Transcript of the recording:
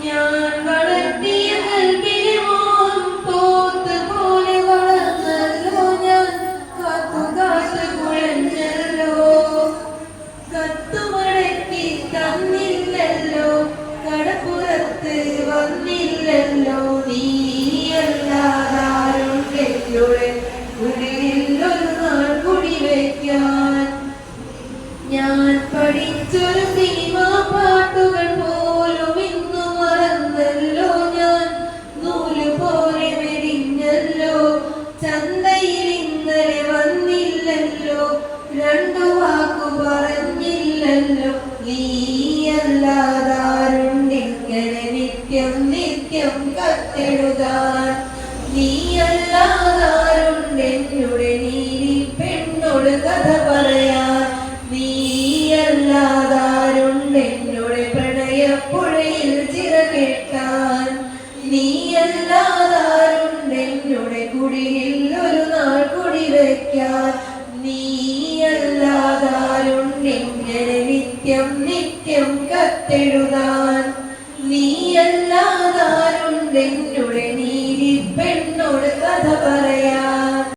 ഞാൻ വളർത്തിയ കൽപ്പിലെ മോൻ പോത്ത് പോലെ വളർന്നല്ലോ ഞാൻ കാത്തു കുഴഞ്ഞല്ലോ കത്തുമടക്കി തന്നില്ലല്ലോ കടപ്പുറത്ത് വന്നില്ലല്ലോ നീയല്ലാതാരുണ്ടെന്നോടെ കുടിലൊരു നാൾ കുടിവെക്കാൻ ഞാൻ പഠിച്ചൊരു സിനിമ പാട്ടുകൾ പോലും ഇന്നു മറന്നല്ലോ ഞാൻ നൂല് പോലെ മെരിഞ്ഞല്ലോ ചന്തയിൽ ഇന്നലെ വന്നില്ലല്ലോ രണ്ടു വാക്കു പറഞ്ഞില്ലല്ലോ നീയല്ലാതാരുണ്ടിങ്ങനെ നിത്യം നിത്യം കത്തെഴുതാൻ നീയല്ലാതാരുണ്ടെന്നുടെ നീതി പെണ്ണോട് കഥ പറയാൻ നീയല്ലാതാരുണ്ടെന്നോട് പ്രണയപ്പുഴയിൽ ചിറകെട്ടാൻ നീയല്ലാതാരുണ്ടെന്നോട് കുടിയിൽ ഒരു നാൾ കുടിവെക്കാൻ നീയല്ലാതാരുണ്ടെങ്ങനെ നിത്യം നിത്യം കത്തെഴുതാൻ നീയല്ലാതാരുണ്ടെന്നോട് നീതി പെണ്ണോട് കഥ പറയാൻ